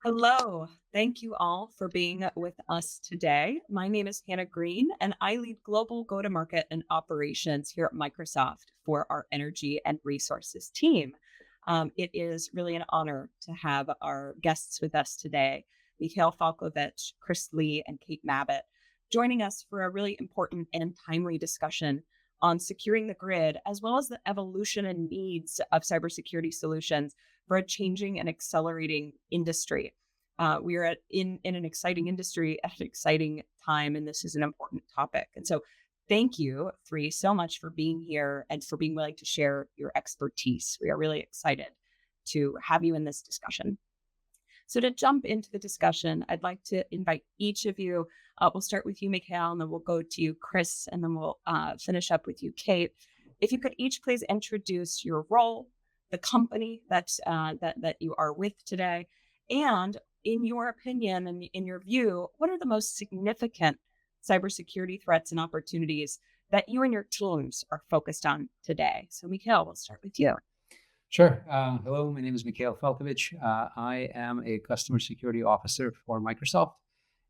Hello. Thank you all for being with us today. My name is Hannah Green, and I lead global go to market and operations here at Microsoft for our energy and resources team. It is really an honor to have our guests with us today, Mikhail Falkovich, Chris Lee, and Kate Mabbitt, joining us for a really important and timely discussion on securing the grid, as well as the evolution and needs of cybersecurity solutions for a changing and accelerating industry. We are in an exciting industry at an exciting time, and this is an important topic. And so, thank you three so much for being here and for being willing to share your expertise. We are really excited to have you in this discussion. So, to jump into the discussion, I'd like to invite each of you. We'll start with you, Mikhail, and then we'll go to you, Chris, and then we'll finish up with you, Kate. If you could each please introduce your role, the company that you are with today, and in your opinion and in your view, what are the most significant cybersecurity threats and opportunities that you and your teams are focused on today? So, Mikhail, we'll start with you. Sure. Hello, my name is Mikhail Falkovich. I am a customer security officer for Microsoft,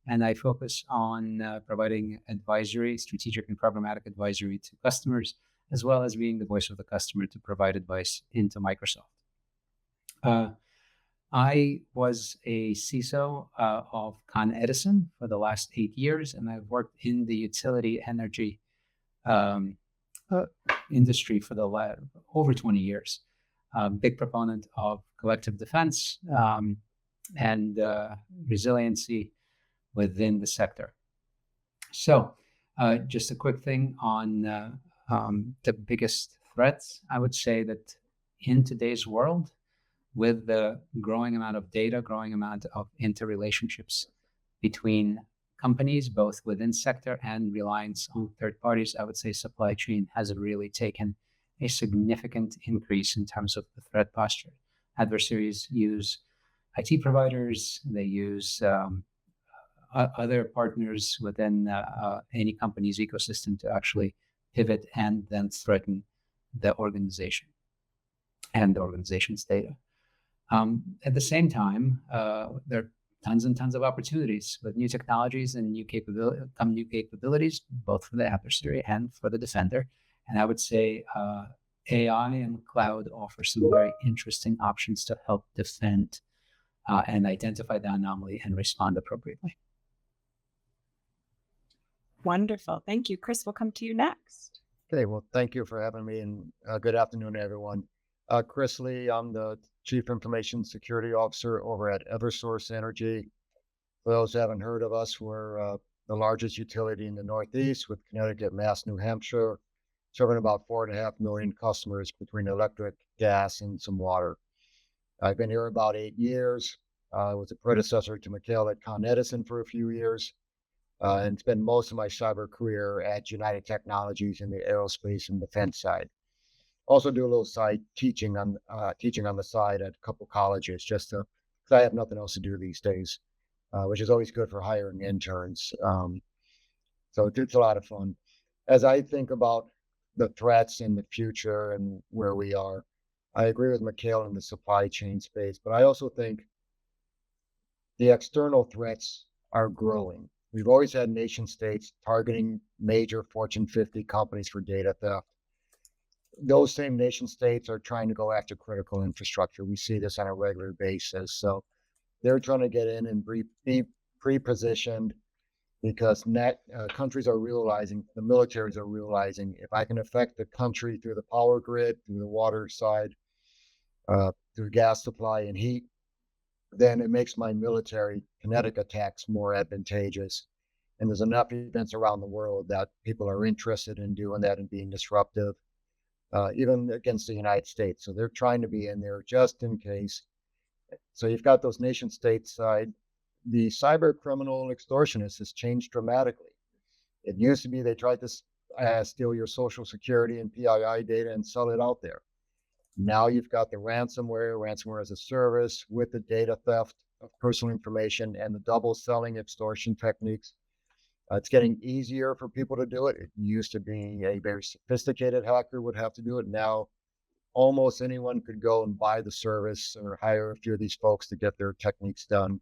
and I focus on providing advisory, strategic and programmatic advisory to customers, as well as being the voice of the customer to provide advice into Microsoft. I was a CISO of Con Edison for the last 8 years, and I've worked in the utility energy um, uh, industry for over 20 years. Big proponent of collective defense and resiliency within the sector. So, just a quick thing on the biggest threats. I would say that in today's world, with the growing amount of data, growing amount of interrelationships between companies, both within sector and reliance on third parties, I would say supply chain has really taken a significant increase in terms of the threat posture. Adversaries use IT providers, they use other partners within any company's ecosystem to actually pivot and then threaten the organization and the organization's data. At the same time, there are tons and tons of opportunities with new technologies and new capabilities, both for the adversary and for the defender. And I would say AI and cloud offer some very interesting options to help defend and identify the anomaly and respond appropriately. Wonderful. Thank you. Chris, we'll come to you next. Okay, well, thank you for having me, and good afternoon, everyone. Chris Lee, I'm the Chief Information Security Officer over at Eversource Energy. For those who haven't heard of us, we're the largest utility in the Northeast with Connecticut, Mass, New Hampshire, serving about 4.5 million customers between electric, gas, and some water. I've been here about 8 years. I was a predecessor to Mikhail at Con Edison for a few years, and spent most of my cyber career at United Technologies in the aerospace and defense side. Also do a little side teaching on the side at a couple colleges, just to because I have nothing else to do these days, which is always good for hiring interns. So it's a lot of fun. As I think about the threats in the future and where we are, I agree with Mikhail in the supply chain space, but I also think the external threats are growing. We've always had nation states targeting major Fortune 50 companies for data theft. Those same nation states are trying to go after critical infrastructure. We see this on a regular basis. So they're trying to get in and be pre-positioned because countries are realizing, the militaries are realizing, if I can affect the country through the power grid, through the water side, through gas supply and heat, then it makes my military kinetic attacks more advantageous. And there's enough events around the world that people are interested in doing that and being disruptive, even against the United States. So they're trying to be in there just in case. So you've got those nation state side. The cyber criminal and extortionists has changed dramatically. It used to be they tried to steal your social security and PII data and sell it out there. Now you've got the ransomware as a service with the data theft of personal information and the double selling extortion techniques. It's getting easier for people to do it. It used to be a very sophisticated hacker would have to do it. Now almost anyone could go and buy the service or hire a few of these folks to get their techniques done.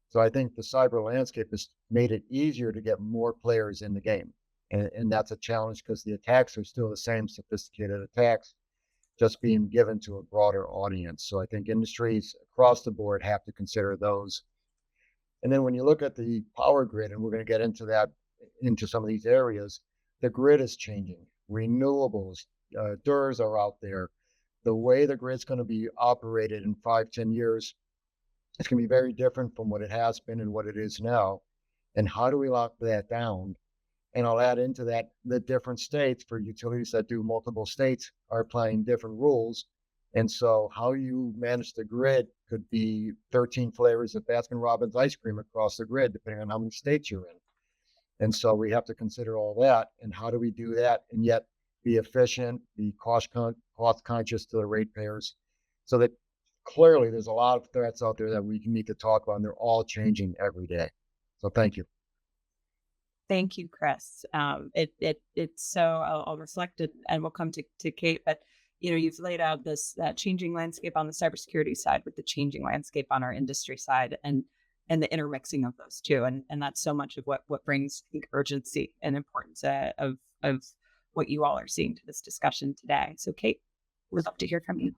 So I think the cyber landscape has made it easier to get more players in the game. And that's a challenge because the attacks are still the same sophisticated attacks, just being given to a broader audience. So I think industries across the board have to consider those. And then when you look at the power grid, and we're going to get into that, into some of these areas, the grid is changing. Renewables, DERs are out there. The way the grid's going to be operated in 5, 10 years, it's going to be very different from what it has been and what it is now. And how do we lock that down? And I'll add into that the different states, for utilities that do multiple states, are applying different rules. And so how you manage the grid could be 13 flavors of Baskin Robbins ice cream across the grid, depending on how many states you're in. And so we have to consider all that. And how do we do that and yet be efficient, be cost conscious to the ratepayers, so that clearly there's a lot of threats out there that we need to talk about, and they're all changing every day. So thank you. Thank you, Chris. It's so I'll reflect it, and we'll come to Kate. But you've laid out that changing landscape on the cybersecurity side with the changing landscape on our industry side, and the intermixing of those two, and that's so much of what brings, I think, urgency and importance of what you all are seeing to this discussion today. So, Kate, we'd love to hear from you.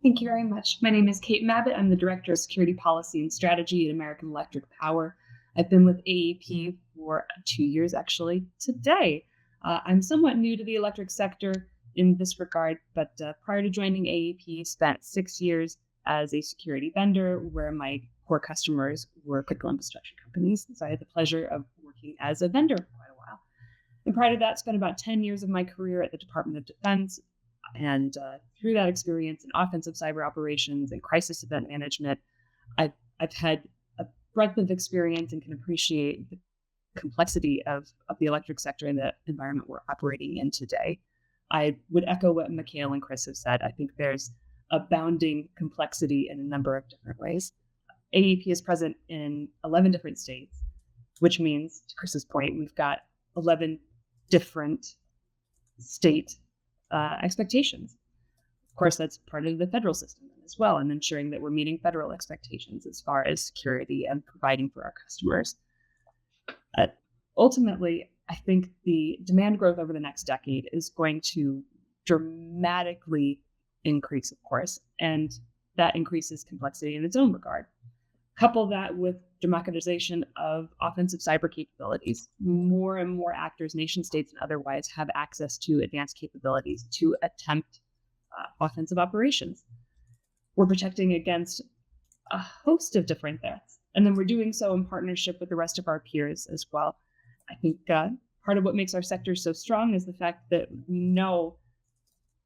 Thank you very much. My name is Kate Mabbitt. I'm the Director of Security Policy and Strategy at American Electric Power. I've been with AEP for 2 years, actually, today. I'm somewhat new to the electric sector in this regard, but prior to joining AEP, spent 6 years as a security vendor where my core customers were critical infrastructure companies. So I had the pleasure of working as a vendor for quite a while. And prior to that, spent about 10 years of my career at the Department of Defense. And through that experience in offensive cyber operations and crisis event management, I've had a breadth of experience and can appreciate the complexity of the electric sector and the environment we're operating in today. I would echo what Mikhail and Chris have said. I think there's abounding complexity in a number of different ways. AEP is present in 11 different states, which means, to Chris's point, we've got 11 different state expectations. Of course, that's part of the federal system as well, and ensuring that we're meeting federal expectations as far as security and providing for our customers. Ultimately, I think the demand growth over the next decade is going to dramatically increase, of course, and that increases complexity in its own regard. Couple that with democratization of offensive cyber capabilities. More and more actors, nation states and otherwise, have access to advanced capabilities to attempt offensive operations. We're protecting against a host of different threats, and then we're doing so in partnership with the rest of our peers as well. I think part of what makes our sector so strong is the fact that we know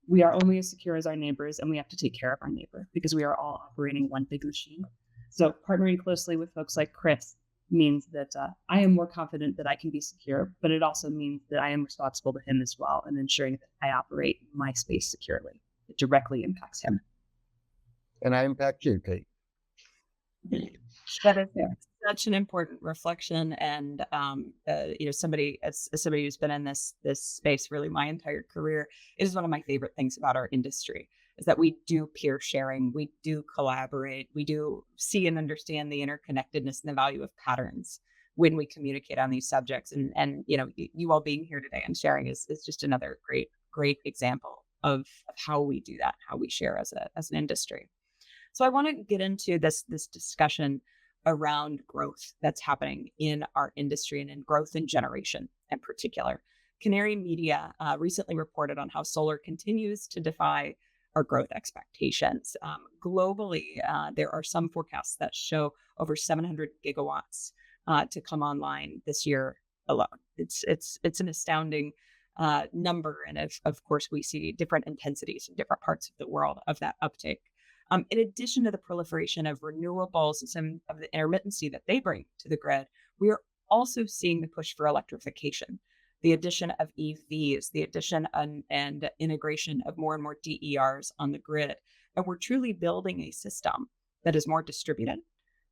we are only as secure as our neighbors, and we have to take care of our neighbor because we are all operating one big machine. So partnering closely with folks like Chris means that I am more confident that I can be secure, but it also means that I am responsible to him as well, and ensuring that I operate my space securely. It directly impacts him. And I impact you, Kate. That is such an important reflection, and somebody as somebody who's been in this space really my entire career, it is one of my favorite things about our industry, is that we do peer sharing, we do collaborate, we do see and understand the interconnectedness and the value of patterns when we communicate on these subjects. And you all being here today and sharing is just another great example of how we do that, how we share as an industry. So I want to get into this discussion around growth that's happening in our industry and in growth in generation in particular. Canary Media recently reported on how solar continues to defy our growth expectations. Globally, there are some forecasts that show over 700 gigawatts to come online this year alone. It's an astounding number, and of course we see different intensities in different parts of the world of that uptake. In addition to the proliferation of renewables and some of the intermittency that they bring to the grid, we are also seeing the push for electrification, the addition of EVs, the addition and integration of more and more DERs on the grid. And we're truly building a system that is more distributed,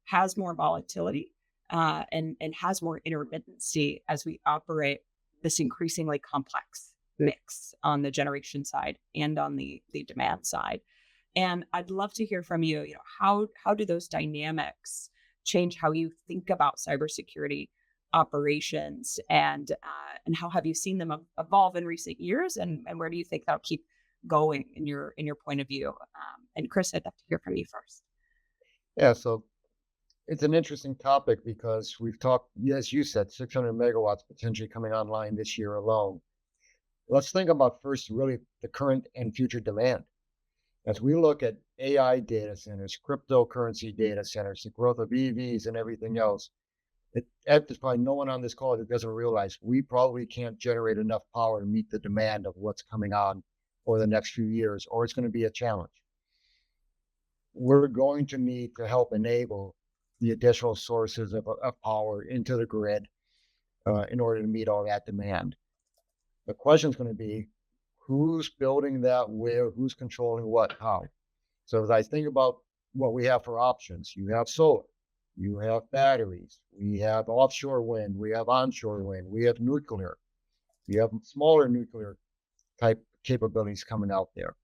has more volatility, and has more intermittency as we operate this increasingly complex mix on the generation side and on the demand side. And I'd love to hear from you, how do those dynamics change how you think about cybersecurity operations, and how have you seen them evolve in recent years, and where do you think that'll keep going in your point of view? And Chris, I'd love to hear from you first. Yeah, so it's an interesting topic because we've talked, as you said, 600 megawatts potentially coming online this year alone. Let's think about first really the current and future demand. As we look at AI data centers, cryptocurrency data centers, the growth of EVs and everything else, there's probably no one on this call that doesn't realize we probably can't generate enough power to meet the demand of what's coming on over the next few years, or it's going to be a challenge. We're going to need to help enable the additional sources of power into the grid in order to meet all that demand. The question is going to be, who's building that where, who's controlling what, how? So as I think about what we have for options, you have solar, you have batteries, we have offshore wind, we have onshore wind, we have nuclear, we have smaller nuclear type capabilities coming out there.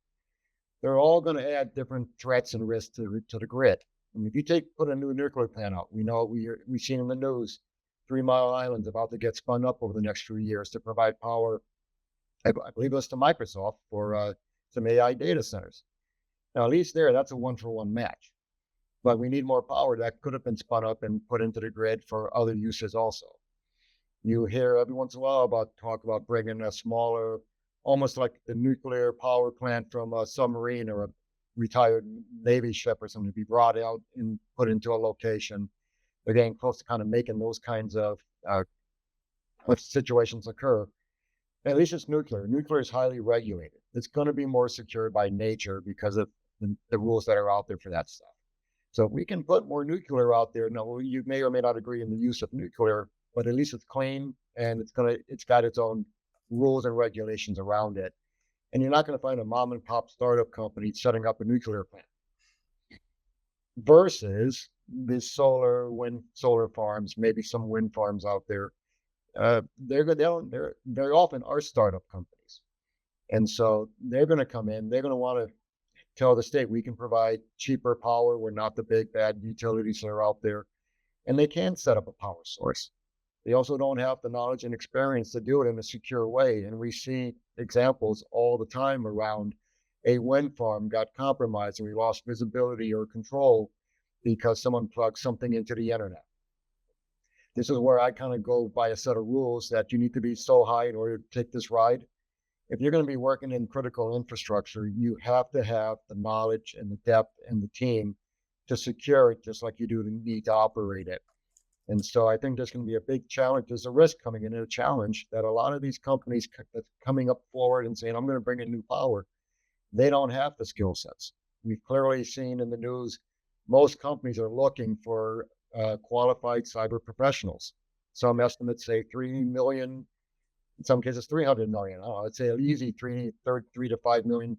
They're all going to add different threats and risks to the grid. I mean, if you put a new nuclear plant out, we know we've seen in the news, 3 Mile Island's about to get spun up over the next few years to provide power. I believe it was to Microsoft for some AI data centers. Now, at least that's a 1-for-1 match. But we need more power that could have been spun up and put into the grid for other uses also. You hear every once in a while talk about bringing a smaller, almost like the nuclear power plant from a submarine or a retired Navy ship or something to be brought out and put into a location. They're getting close to kind of making those kinds of situations occur. At least it's nuclear. Nuclear is highly regulated. It's going to be more secured by nature because of the rules that are out there for that stuff. So if we can put more nuclear out there, now you may or may not agree in the use of nuclear, but at least it's clean and it's got its own rules and regulations around it. And you're not going to find a mom and pop startup company setting up a nuclear plant. Versus the solar farms, maybe some wind farms out there. They're very often are startup companies. And so they're going to come in, they're going to want to tell the state we can provide cheaper power. We're not the big bad utilities that are out there. And they can set up a power source. They also don't have the knowledge and experience to do it in a secure way. And we see examples all the time around a wind farm got compromised and we lost visibility or control because someone plugged something into the internet. This is where I kind of go by a set of rules that you need to be so high in order to take this ride. If you're going to be working in critical infrastructure, you have to have the knowledge and the depth and the team to secure it, just like you do need to operate it. And so I think there's going to be a big challenge. There's a risk coming in, a challenge that a lot of these companies that's coming up forward and saying, I'm going to bring in new power, they don't have the skill sets. We've clearly seen in the news, most companies are looking for qualified cyber professionals. Some estimates say 3 million, in some cases 300 million. I'd say an easy 3 to 5 million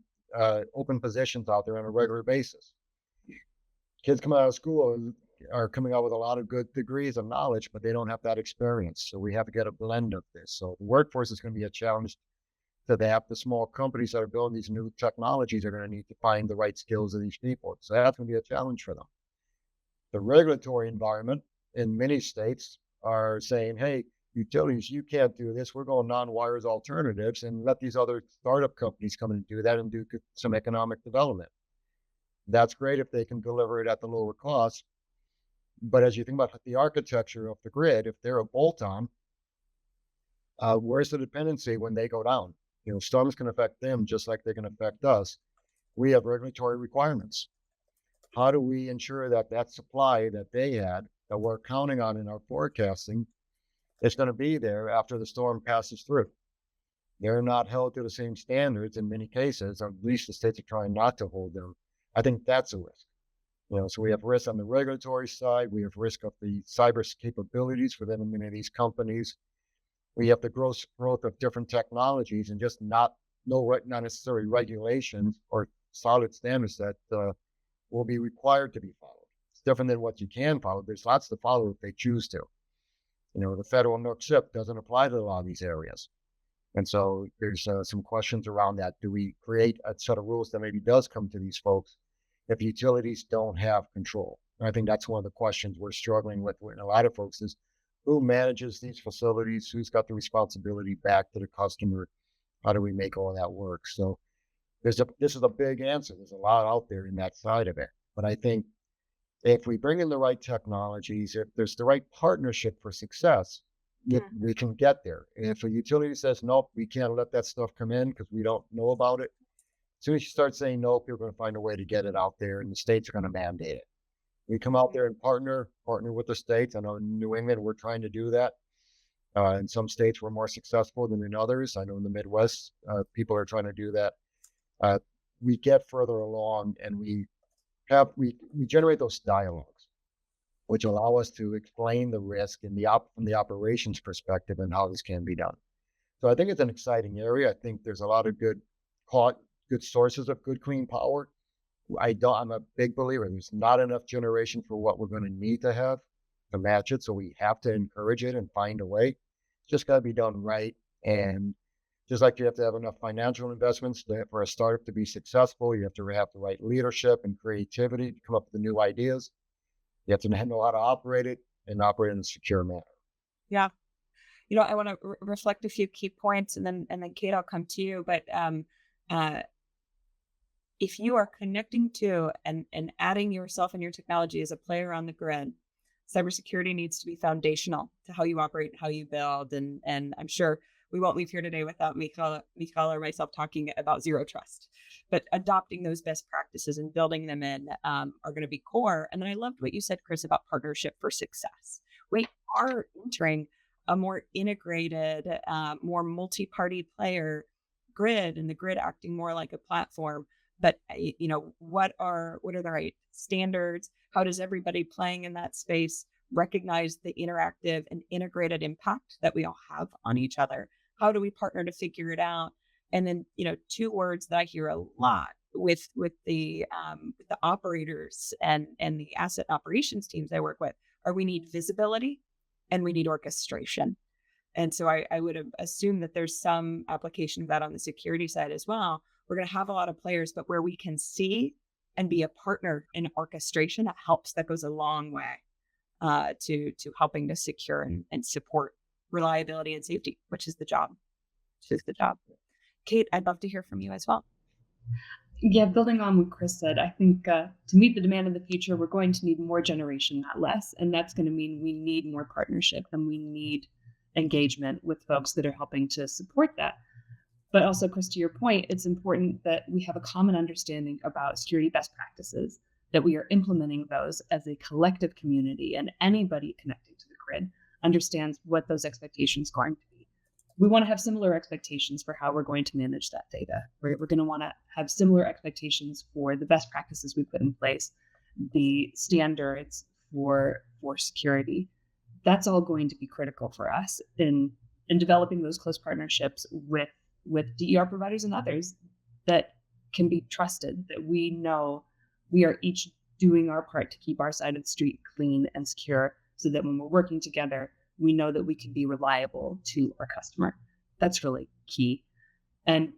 open positions out there on a regular basis. Kids coming out of school are coming out with a lot of good degrees of knowledge, but they don't have that experience. So we have to get a blend of this. So the workforce is going to be a challenge to that. The small companies that are building these new technologies are going to need to find the right skills of these people. So that's going to be a challenge for them. The regulatory environment in many states are saying, hey, utilities, you can't do this. We're going non-wires alternatives and let these other startup companies come in and do that and do some economic development. That's great if they can deliver it at the lower cost. But as you think about the architecture of the grid, if they're a bolt-on, where's the dependency when they go down? Storms can affect them just like they can affect us. We have regulatory requirements. How do we ensure that supply that they had, that we're counting on in our forecasting, is going to be there after the storm passes through? They're not held to the same standards in many cases, or at least the states are trying not to hold them. I think that's a risk. So we have risk on the regulatory side. We have risk of the cyber capabilities for them in many of these companies. We have the growth of different technologies and just not necessarily regulations or solid standards that will be required to be followed. It's different than what you can follow. There's lots to follow if they choose to. The federal NERC CIP doesn't apply to a lot of these areas. And so there's some questions around that. Do we create a set of rules that maybe does come to these folks if utilities don't have control? And I think that's one of the questions we're struggling with a lot of folks is who manages these facilities? Who's got the responsibility back to the customer? How do we make all that work? So this is a big answer. There's a lot out there in that side of it. But I think if we bring in the right technologies, if there's the right partnership for success, we can get there. And if a utility says, nope, we can't let that stuff come in because we don't know about it, as soon as you start saying nope, you're going to find a way to get it out there and the states are going to mandate it. We come out there and partner with the states. I know in New England, we're trying to do that. In some states, we're more successful than in others. I know in the Midwest, people are trying to do that. We get further along and we generate those dialogues, which allow us to explain the risk from the operations perspective and how this can be done. So I think it's an exciting area. I think there's a lot of good sources of good clean power. I'm a big believer. There's not enough generation for what we're going to need to have to match it. So we have to encourage it and find a way. It's just got to be done right. And just like you have to have enough financial investments for a startup to be successful, you have to have the right leadership and creativity to come up with the new ideas. You have to know how to operate it and operate in a secure manner. Yeah. I want to reflect a few key points and then Kate, I'll come to you. But if you are connecting to and adding yourself and your technology as a player on the grid, cybersecurity needs to be foundational to how you operate, how you build. And I'm sure we won't leave here today without Michaela or myself talking about zero trust. But adopting those best practices and building them in are going to be core. And then I loved what you said, Chris, about partnership for success. We are entering a more integrated, more multi-party player grid, and the grid acting more like a platform. But what are the right standards? How does everybody playing in that space recognize the interactive and integrated impact that we all have on each other? How do we partner to figure it out? And then, two words that I hear a lot with the operators and the asset operations teams I work with are we need visibility and we need orchestration. And so I would assume that there's some application of that on the security side as well. We're going to have a lot of players, but where we can see and be a partner in orchestration, that goes a long way to helping to secure and support reliability and safety, which is the job. Kate, I'd love to hear from you as well. Yeah, building on what Chris said, I think to meet the demand of the future, we're going to need more generation, not less. And that's going to mean we need more partnership and we need engagement with folks that are helping to support that. But also, Chris, to your point, it's important that we have a common understanding about security best practices, that we are implementing those as a collective community, and anybody connecting to the grid understands what those expectations are going to be. We want to have similar expectations for how we're going to manage that data. We're going to want to have similar expectations for the best practices we put in place, the standards for security. That's all going to be critical for us in developing those close partnerships with DER providers and others that can be trusted, that we know we are each doing our part to keep our side of the street clean and secure, so that when we're working together, we know that we can be reliable to our customer. That's really key. And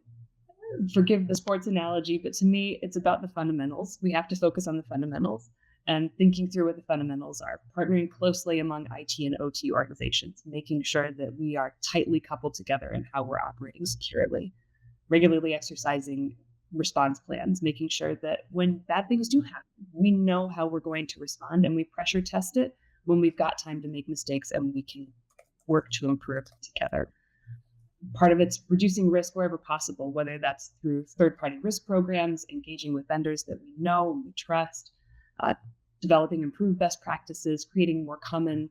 forgive the sports analogy, but to me, it's about the fundamentals. We have to focus on the fundamentals and thinking through what the fundamentals are, partnering closely among IT and OT organizations, making sure that we are tightly coupled together in how we're operating securely, regularly exercising response plans, making sure that when bad things do happen, we know how we're going to respond and we pressure test it when we've got time to make mistakes and we can work to improve together. Part of it's reducing risk wherever possible, whether that's through third-party risk programs, engaging with vendors that we know and we trust, developing improved best practices, creating more common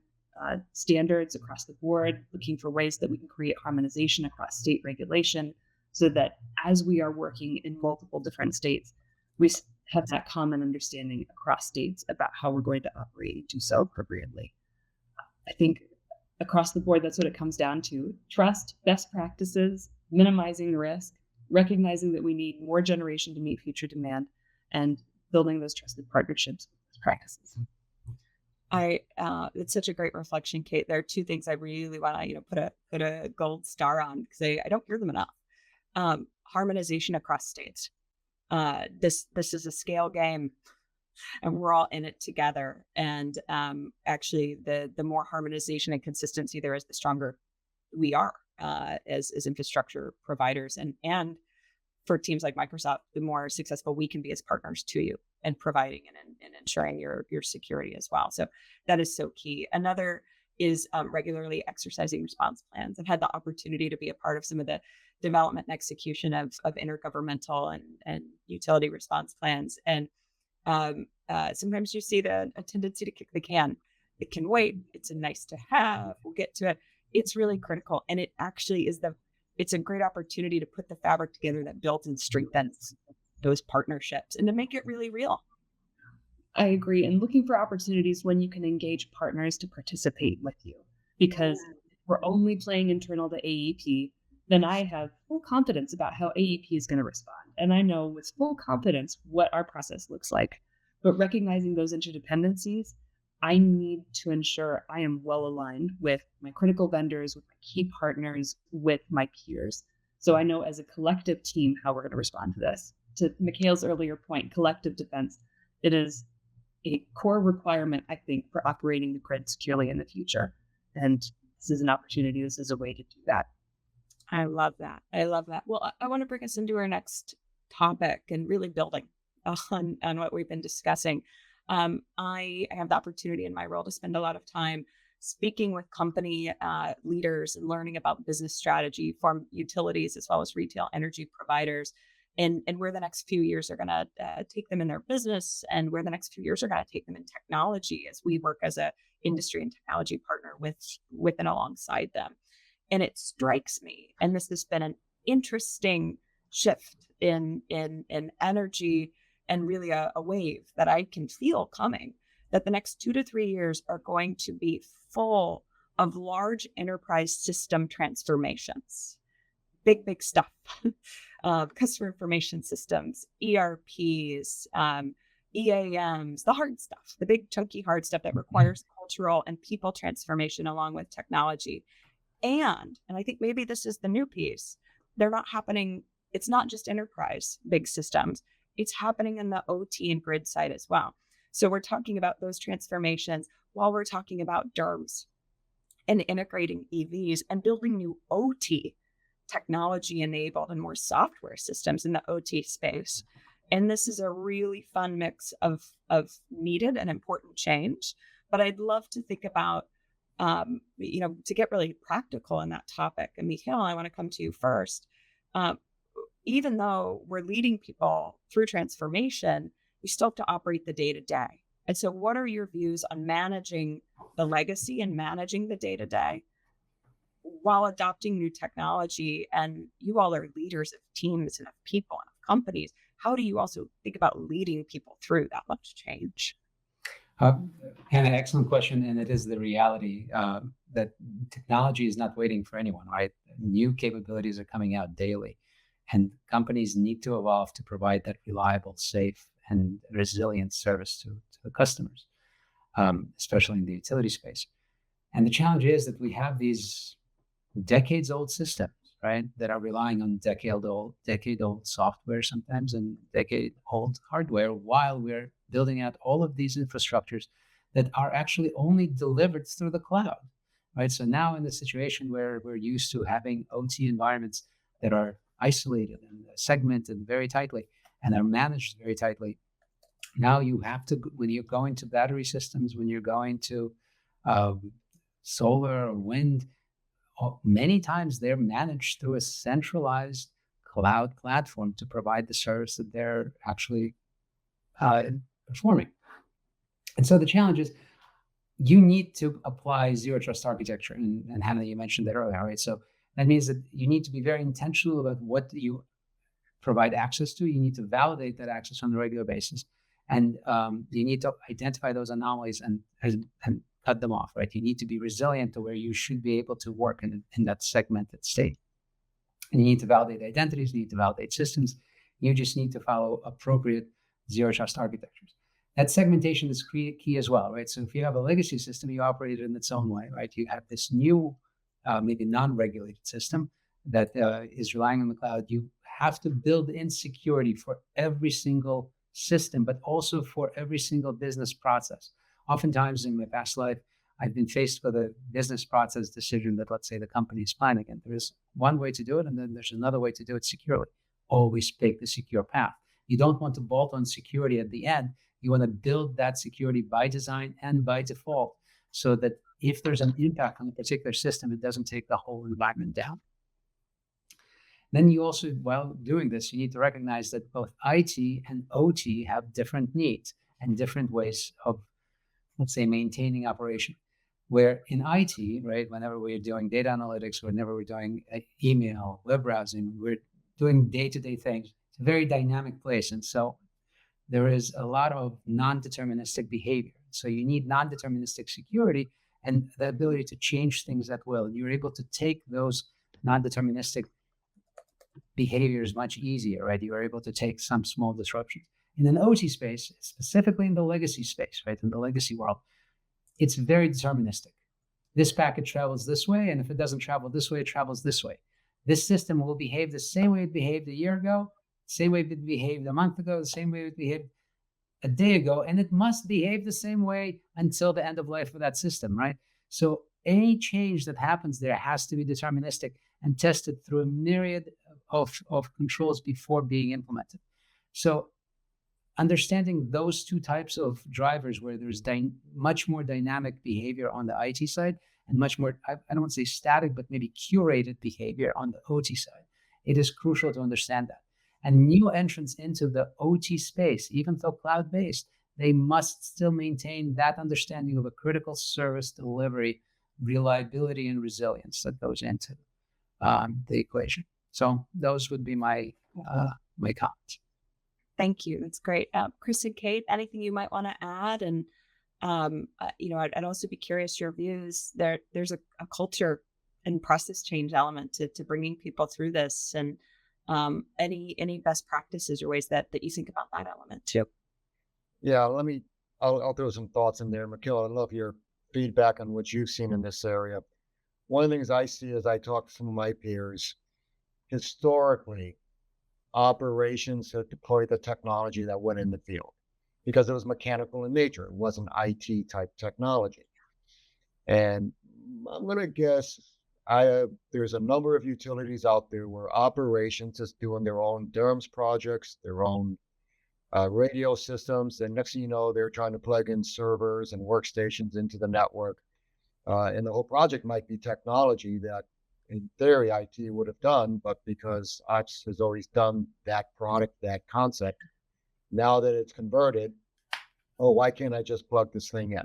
standards across the board, looking for ways that we can create harmonization across state regulation, so that as we are working in multiple different states, we have that common understanding across states about how we're going to operate and do so appropriately. I think across the board, that's what it comes down to: trust, best practices, minimizing risk, recognizing that we need more generation to meet future demand, and building those trusted partnerships with practices. It's such a great reflection, Kate. There are two things I really want to, put a gold star on because I don't hear them enough. Harmonization across states. This is a scale game, and we're all in it together. And actually, the more harmonization and consistency there is, the stronger we are as infrastructure providers, and for teams like Microsoft, the more successful we can be as partners to you and providing and ensuring your security as well. So that is so key. Another is regularly exercising response plans. I've had the opportunity to be a part of some of the development and execution of intergovernmental and utility response plans. And sometimes you see a tendency to kick the can. It can wait. It's a nice to have. We'll get to it. It's really critical. And it actually is it's a great opportunity to put the fabric together that builds and strengthens those partnerships and to make it really real. I agree. And looking for opportunities when you can engage partners to participate with you, because if we're only playing internal to AEP, then I have full confidence about how AEP is going to respond. And I know with full confidence what our process looks like. But recognizing those interdependencies, I need to ensure I am well aligned with my critical vendors, with my key partners, with my peers. So I know as a collective team how we're going to respond to this. To Mikhail's earlier point, collective defense, it is a core requirement, I think, for operating the grid securely in the future. And this is an opportunity. This is a way to do that. I love that. Well, I want to bring us into our next topic and really building on what we've been discussing. I have the opportunity in my role to spend a lot of time speaking with company leaders and learning about business strategy for utilities as well as retail energy providers, and where the next few years are going to take them in their business, and where the next few years are going to take them in technology as we work as a industry and technology partner with and alongside them. And it strikes me, and this has been an interesting shift in energy, and really a wave that I can feel coming, that the next 2 to 3 years are going to be full of large enterprise system transformations. Big stuff. Customer information systems, ERPs, EAMs, the hard stuff, the big chunky hard stuff that requires cultural and people transformation along with technology. And I think maybe this is the new piece. They're not happening. It's not just enterprise big systems. It's happening in the OT and grid side as well. So we're talking about those transformations while we're talking about DERMS and integrating EVs and building new OT technology enabled and more software systems in the OT space. And this is a really fun mix of needed and important change. But I'd love to think about, to get really practical in that topic. And Mikhail, I want to come to you first. Even though we're leading people through transformation, we still have to operate the day-to-day. And so what are your views on managing the legacy and managing the day-to-day while adopting new technology? And you all are leaders of teams and of people and of companies. How do you also think about leading people through that much change? Hannah, excellent question. And it is the reality that technology is not waiting for anyone, right? New capabilities are coming out daily. And companies need to evolve to provide that reliable, safe, and resilient service to the customers, especially in the utility space. And the challenge is that we have these decades-old systems, right, that are relying on decade-old software sometimes and decade-old hardware, while we're building out all of these infrastructures that are actually only delivered through the cloud, right? So now in the situation where we're used to having OT environments that are isolated and segmented very tightly and are managed very tightly. Now you have to, when you're going to battery systems, when you're going to solar or wind, many times they're managed through a centralized cloud platform to provide the service that they're actually performing. And so the challenge is you need to apply zero trust architecture. And Hannah, you mentioned that earlier, right? So that means that you need to be very intentional about what you provide access to. You need to validate that access on a regular basis. And you need to identify those anomalies and cut them off, right? You need to be resilient to where you should be able to work in that segmented state. And you need to validate identities, you need to validate systems. You just need to follow appropriate zero trust architectures. that segmentation is key as well, right? So if you have a legacy system, you operate it in its own way, right? You have this new, maybe non-regulated system that is relying on the cloud. You have to build in security for every single system, but also for every single business process. Oftentimes in my past life, I've been faced with a business process decision that, let's say, the company is planning, and there is one way to do it, and then there's another way to do it securely. Always pick the secure path. You don't want to bolt on security at the end. You want to build that security by design and by default, so that if there's an impact on a particular system, it doesn't take the whole environment down. Then you also, while doing this, you need to recognize that both IT and OT have different needs and different ways of, let's say, maintaining operation. Where in IT, right, whenever we're doing data analytics, whenever we're doing email, web browsing, we're doing day-to-day things. It's a very dynamic place. And so there is a lot of non-deterministic behavior. So you need non-deterministic security and the ability to change things at will. And you're able to take those non-deterministic behaviors much easier, right? You are able to take some small disruptions. In an OT space, specifically in the legacy space, right, in the legacy world, it's very deterministic. This packet travels this way, and if it doesn't travel this way, it travels this way. This system will behave the same way it behaved a year ago, same way it behaved a month ago, the same way it behaved a day ago, and it must behave the same way until the end of life of that system, right? So any change that happens there has to be deterministic and tested through a myriad of controls before being implemented. So understanding those two types of drivers where there's much more dynamic behavior on the IT side and much more, I don't want to say static, but maybe curated behavior on the OT side, it is crucial to understand that. And new entrants into the OT space, even though cloud-based, they must still maintain that understanding of a critical service delivery, reliability, and resilience that goes into the equation. So those would be my comments. Thank you. That's great. Chris and Kate, anything you might want to add? And, I'd also be curious your views. There's a culture and process change element to bringing people through this, and any best practices or ways that you think about that element too. Yeah, I'll throw some thoughts in there. Mikhail, I'd love your feedback on what you've seen in this area. One of the things I see as I talk to some of my peers, historically, operations had deployed the technology that went in the field because it was mechanical in nature. It wasn't IT type technology. And I'm going to guess there's a number of utilities out there where operations is doing their own DERMS projects, their own radio systems. And next thing you know, they're trying to plug in servers and workstations into the network. And the whole project might be technology that in theory, IT would have done, but because Ops has always done that product, that concept, now that it's converted, why can't I just plug this thing in?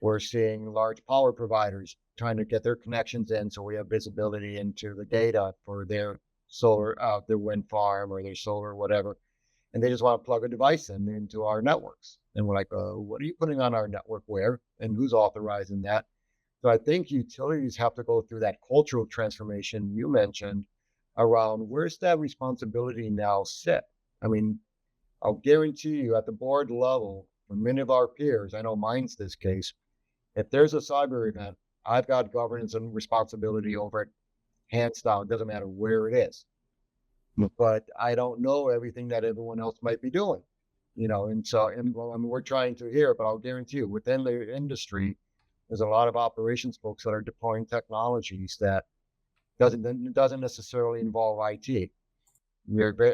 We're seeing large power providers trying to get their connections in so we have visibility into the data for their solar, their wind farm or their solar or whatever. And they just want to plug a device into our networks. And we're like, what are you putting on our network where? And who's authorizing that? So I think utilities have to go through that cultural transformation you mentioned around where's that responsibility now sit? I mean, I'll guarantee you at the board level, for many of our peers, I know mine's this case, if there's a cyber event, I've got governance and responsibility over it, hands down, doesn't matter where it is. But I don't know everything that everyone else might be doing, and so, we're trying to hear, but I'll guarantee you within the industry, there's a lot of operations folks that are deploying technologies that doesn't necessarily involve IT.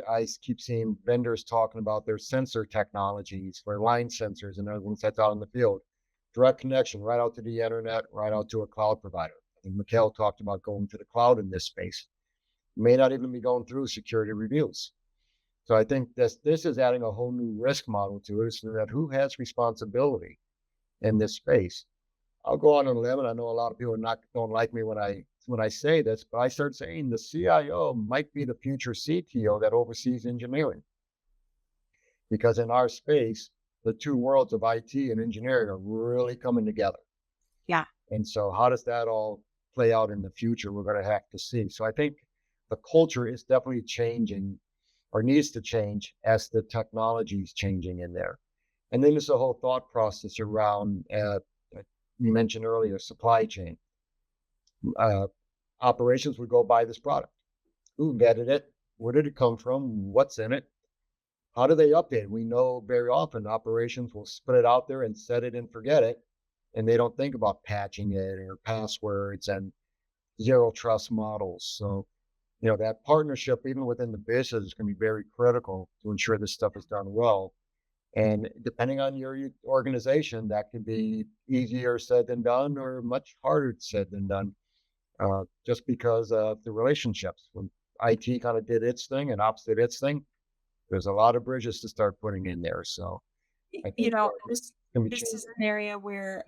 I keep seeing vendors talking about their sensor technologies for line sensors and everything that's out in the field. Direct connection right out to the internet, right out to a cloud provider. I think Mikhail talked about going to the cloud in this space. May not even be going through security reviews. So I think this is adding a whole new risk model to it, so that who has responsibility in this space. I'll go on a limb, and I know a lot of people don't like me when I say this, but I start saying the CIO might be the future CTO that oversees engineering. Because in our space, the two worlds of IT and engineering are really coming together. Yeah. And so how does that all play out in the future? We're going to have to see. So I think the culture is definitely changing or needs to change as the technology is changing in there. And then there's the whole thought process around, you mentioned earlier, supply chain. Uh, Operations would go buy this product. Who vetted it? Where did it come from? What's in it? How do they update it? We know very often operations will put it out there and set it and forget it. And they don't think about patching it or passwords and zero trust models. So, that partnership, even within the business, is going to be very critical to ensure this stuff is done well. And depending on your organization, that can be easier said than done or much harder said than done, just because of the relationships. When IT kind of did its thing and ops did its thing, there's a lot of bridges to start putting in there. So I You think know, it's this going to be this changing. is an area where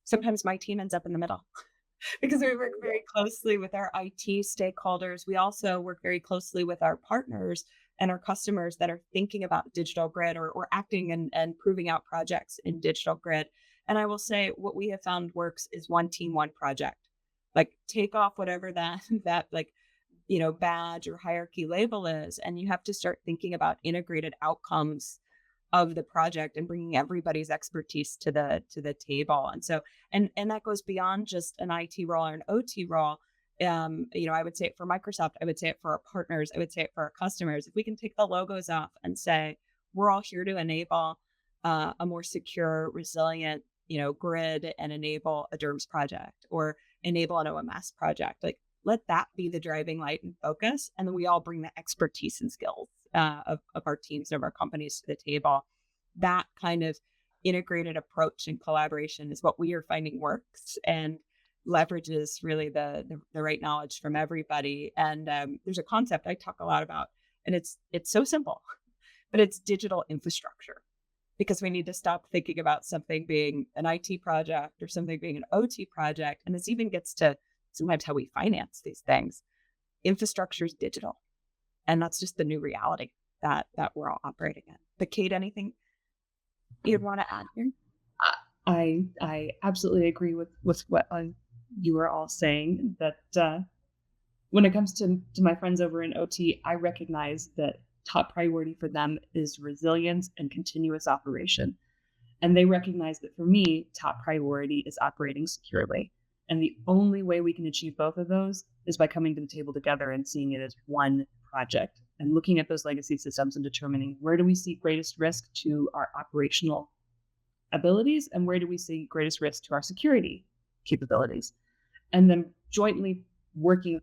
sometimes my team ends up in the middle because we work very closely with our IT stakeholders. We also work very closely with our partners and our customers that are thinking about digital grid or acting and proving out projects in digital grid. And I will say what we have found works is one team, one project. Like take off whatever that that like badge or hierarchy label is, and you have to start thinking about integrated outcomes of the project and bringing everybody's expertise to the table. And so and that goes beyond just an IT role or an OT role. I would say it for Microsoft, I would say it for our partners, I would say it for our customers. If we can take the logos off and say we're all here to enable a more secure, resilient, grid and enable a DERMS project or enable an OMS project, like let that be the driving light and focus. And then we all bring the expertise and skills of our teams and of our companies to the table. That kind of integrated approach and collaboration is what we are finding works and leverages really the right knowledge from everybody. And there's a concept I talk a lot about, and it's so simple, but it's digital infrastructure, because we need to stop thinking about something being an IT project or something being an OT project. And this even gets to sometimes how we finance these things. Infrastructure is digital. And that's just the new reality that we're all operating in. But Kate, anything you'd want to add here? I absolutely agree with what you were all saying, that when it comes to my friends over in OT, I recognize that top priority for them is resilience and continuous operation. And they recognize that for me, top priority is operating securely. And the only way we can achieve both of those is by coming to the table together and seeing it as one project and looking at those legacy systems and determining where do we see greatest risk to our operational abilities and where do we see greatest risk to our security capabilities. And then jointly working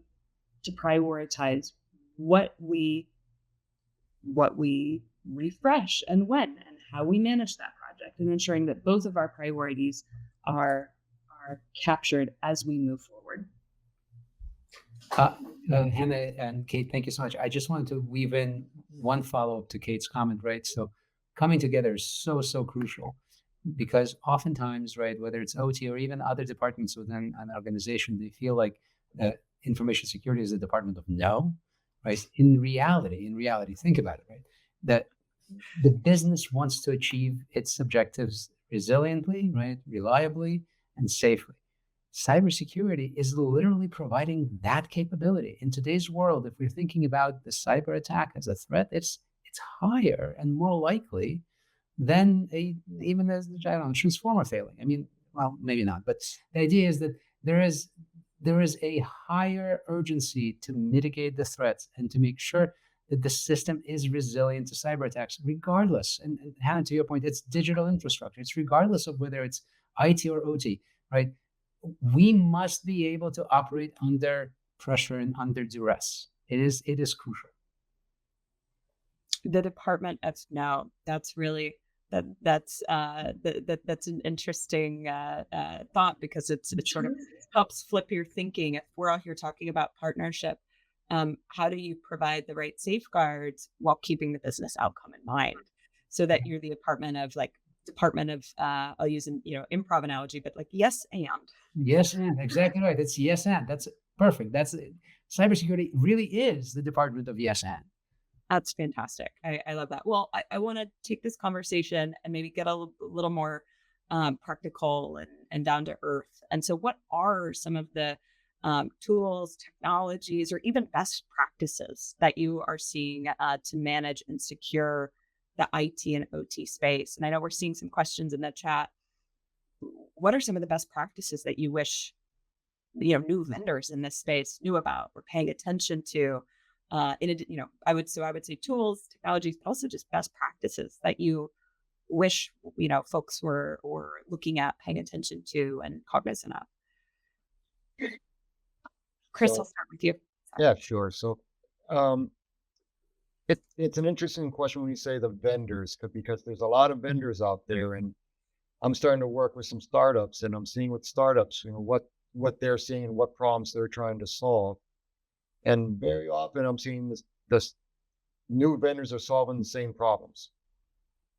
to prioritize what we refresh and when and how we manage that project, and ensuring that both of our priorities are captured as we move forward. Hannah and Kate, thank you so much. I just wanted to weave in one follow-up to Kate's comment, right? So coming together is so crucial, because oftentimes, right, whether it's OT or even other departments within an organization, they feel like information security is a department of no, right? In reality, think about it, right? That the business wants to achieve its objectives resiliently, right, reliably, and safely. Cybersecurity is literally providing that capability. In today's world, if we're thinking about the cyber attack as a threat, it's higher and more likely than even as the transformer failing. I mean, well, maybe not, but the idea is that there is a higher urgency to mitigate the threats and to make sure that the system is resilient to cyber attacks, regardless. And Hannah, to your point, it's digital infrastructure. It's regardless of whether it's IT or OT, right? We must be able to operate under pressure and under duress. It is crucial. The Department of No. That's really that's an interesting thought, because it sort of helps flip your thinking. If we're all here talking about partnership, how do you provide the right safeguards while keeping the business outcome in mind, so that you're the department of I'll use an improv analogy, but like yes and Exactly right. It's yes and. That's perfect. That's cybersecurity really is the department of yes and. That's fantastic. I love that. Well, I want to take this conversation and maybe get a little more practical and down to earth. And so what are some of the tools, technologies, or even best practices that you are seeing to manage and secure the IT and OT space. And I know we're seeing some questions in the chat. What are some of the best practices that you wish, new vendors in this space knew about or paying attention to? I would say tools, technologies, but also just best practices that you wish, folks were looking at, paying attention to, and cognizant of. Chris, So, I'll start with you. yeah, sure. So, it's an interesting question when you say the vendors, because there's a lot of vendors out there, and I'm starting to work with some startups, and I'm seeing with startups, what they're seeing and what problems they're trying to solve. And very often, I'm seeing this new vendors are solving the same problems.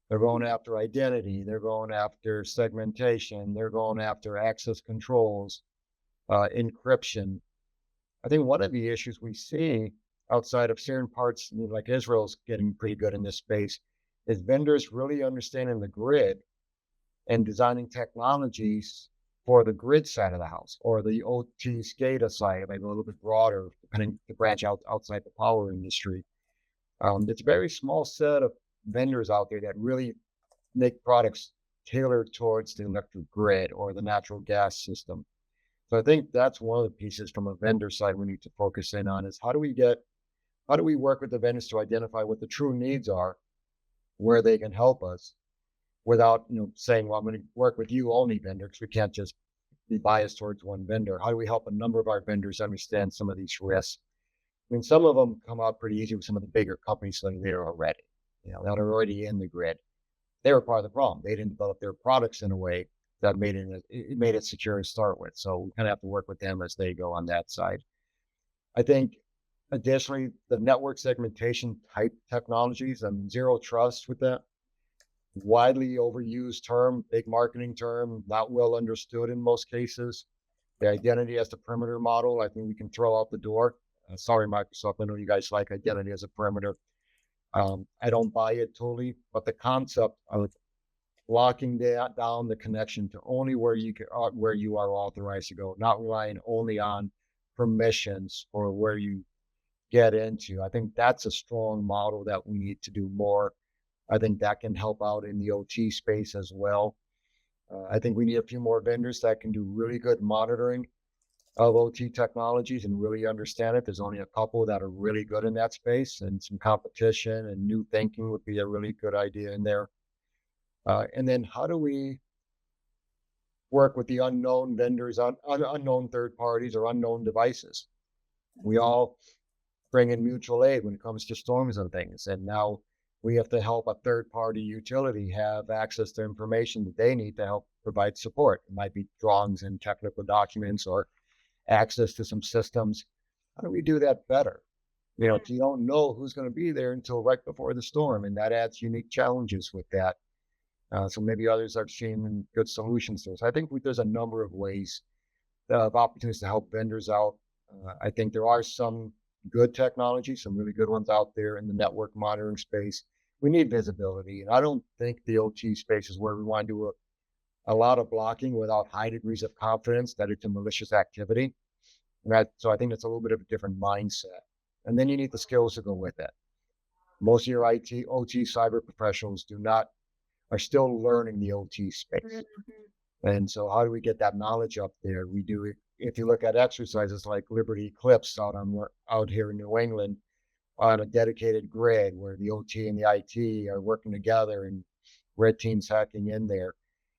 They're going after identity, they're going after segmentation, they're going after access controls, encryption. I think one of the issues we see outside of certain parts, like Israel's getting pretty good in this space, is vendors really understanding the grid and designing technologies for the grid side of the house or the OT SCADA side, maybe a little bit broader, depending to branch out outside the power industry. It's a very small set of vendors out there that really make products tailored towards the electric grid or the natural gas system. So I think that's one of the pieces from a vendor side we need to focus in on is how do we work with the vendors to identify what the true needs are, where they can help us without, saying, well, I'm going to work with you only vendor, because we can't just be biased towards one vendor. How do we help a number of our vendors understand some of these risks? I mean, some of them come out pretty easy with some of the bigger companies that are there already, that are already in the grid. They were part of the problem. They didn't develop their products in a way that made it secure to start with. So we kind of have to work with them as they go on that side. I think additionally, the network segmentation type technologies, zero trust with that, widely overused term, big marketing term, not well understood in most cases. The identity as the perimeter model, I think we can throw out the door. Sorry, Microsoft, I know you guys like identity as a perimeter. I don't buy it totally, but the concept of locking down the connection to only where you are authorized to go, not relying only on permissions or where you get into. I think that's a strong model that we need to do more. I think that can help out in the OT space as well. I think we need a few more vendors that can do really good monitoring of OT technologies and really understand it. There's only a couple that are really good in that space, and some competition and new thinking would be a really good idea in there. And then how do we work with the unknown vendors, unknown third parties or unknown devices? We all bring in mutual aid when it comes to storms and things. And now we have to help a third party utility have access to information that they need to help provide support. It might be drawings and technical documents or access to some systems. How do we do that better? You don't know who's going to be there until right before the storm, and that adds unique challenges with that. So maybe others are seeing good solutions to this. I think there's a number of ways of opportunities to help vendors out. I think there are some good technologies, some really good ones out there in the network monitoring space. We need visibility, and I don't think the OT space is where we want to do a lot of blocking without high degrees of confidence that it's a malicious activity. So I think that's a little bit of a different mindset. And then you need the skills to go with it. Most of your IT, OT cyber professionals are still learning the OT space. And so how do we get that knowledge up there? We do it. If you look at exercises like Liberty Eclipse out here in New England on a dedicated grid where the OT and the IT are working together and red team's hacking in there.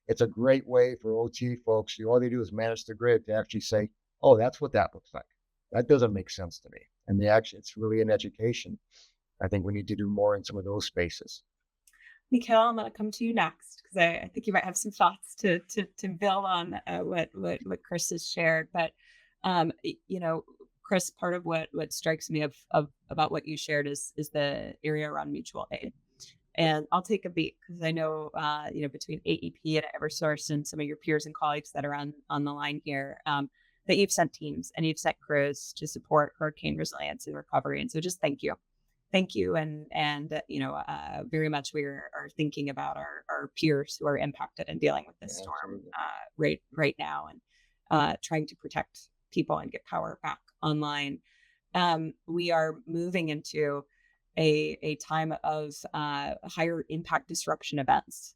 It's a great way for OT folks. All they do is manage the grid to actually say, oh, that's what that looks like. That doesn't make sense to me. And it's really an education. I think we need to do more in some of those spaces. Mikhail, I'm going to come to you next because I think you might have some thoughts to build on what Chris has shared. But Chris, part of what strikes me about what you shared is the area around mutual aid. And I'll take a beat because I know between AEP and Eversource and some of your peers and colleagues that are on the line here, that you've sent teams and you've sent crews to support hurricane resilience and recovery. And so just thank you. Thank you. And very much we are thinking about our peers who are impacted and dealing with this storm right now and trying to protect people and get power back online. We are moving into a time of higher impact disruption events,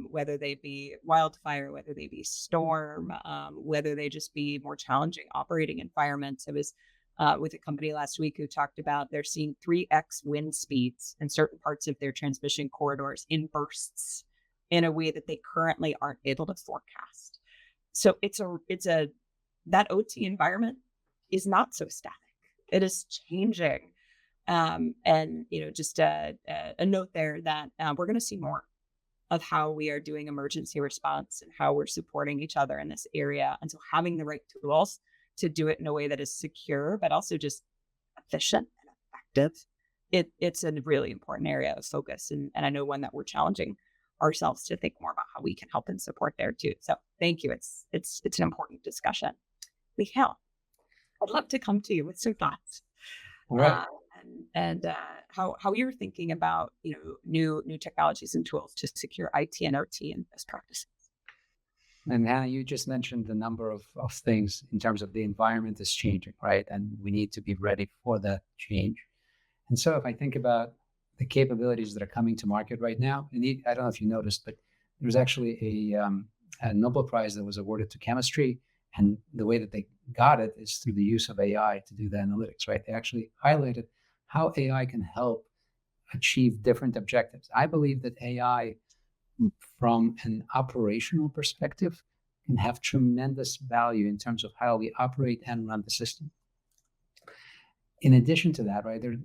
whether they be wildfire, whether they be storm, whether they just be more challenging operating environments. I was with a company last week who talked about they're seeing 3x wind speeds in certain parts of their transmission corridors in bursts in a way that they currently aren't able to forecast. So that OT environment is not so static. It is changing. And, just a note there that we're going to see more of how we are doing emergency response and how we're supporting each other in this area. And so having the right tools to do it in a way that is secure, but also just efficient and effective, it's a really important area of focus. And I know one that we're challenging ourselves to think more about how we can help and support there too. So thank you. It's an important discussion. Michael, I'd love to come to you with some thoughts. All right. And how you're thinking about new technologies and tools to secure IT and OT and best practices. And Hannah, you just mentioned a number of things in terms of the environment is changing, right? And we need to be ready for that change. And so if I think about the capabilities that are coming to market right now, and I don't know if you noticed, but there was actually a Nobel Prize that was awarded to chemistry. And the way that they got it is through the use of AI to do the analytics, right? They actually highlighted how AI can help achieve different objectives. I believe that AI, from an operational perspective, can have tremendous value in terms of how we operate and run the system. In addition to that, right, there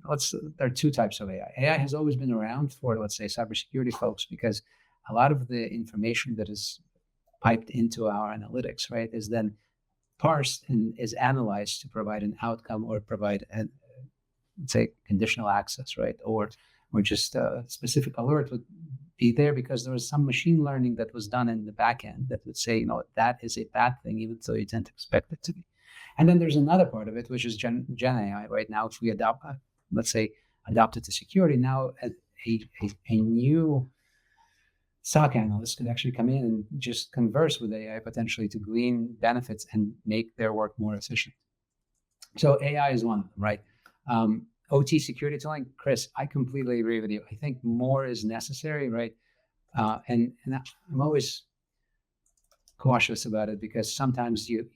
are two types of AI. AI has always been around for, let's say, cybersecurity folks, because a lot of the information that is piped into our analytics, right, is then parsed and is analyzed to provide an outcome or provide let's say conditional access, right? Or just a specific alert would be there because there was some machine learning that was done in the back end that would say, that is a bad thing, even though you didn't expect it to be. And then there's another part of it, which is Gen AI, right? Now, if we adopt it to security, now a new SOC analyst could actually come in and just converse with AI potentially to glean benefits and make their work more efficient. So AI is one of them, right? OT security tooling, Chris, I completely agree with you. I think more is necessary, right? And I'm always cautious about it because sometimes you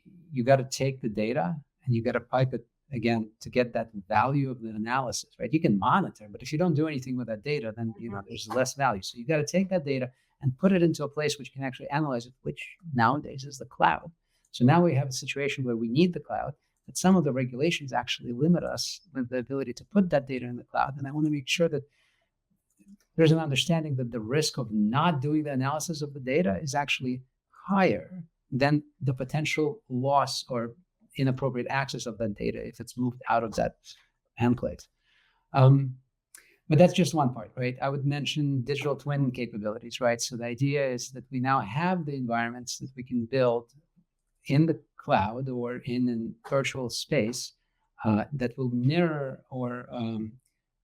got to take the data and you got to pipe it again to get that value of the analysis, right? You can monitor, but if you don't do anything with that data, then there's less value. So you got to take that data and put it into a place which can actually analyze it, which nowadays is the cloud. So now we have a situation where we need the cloud, but some of the regulations actually limit us with the ability to put that data in the cloud. And I want to make sure that there's an understanding that the risk of not doing the analysis of the data is actually higher than the potential loss or inappropriate access of that data if it's moved out of that enclave. But that's just one part, right? I would mention digital twin capabilities, right? So the idea is that we now have the environments that we can build in the cloud or in a virtual space that will mirror or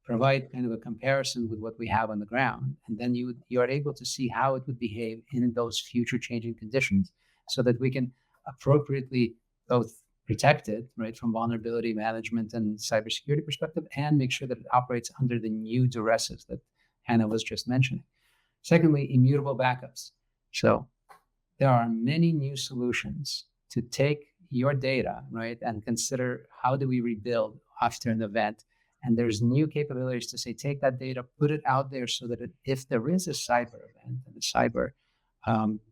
provide kind of a comparison with what we have on the ground. And then you are able to see how it would behave in those future changing conditions so that we can appropriately both protect it, right, from vulnerability management and cybersecurity perspective, and make sure that it operates under the new duresses that Hannah was just mentioning. Secondly, immutable backups. So there are many new solutions to take your data, right, and consider how do we rebuild after an event. And there's new capabilities to say, take that data, put it out there so that if there is a cyber event and a cyber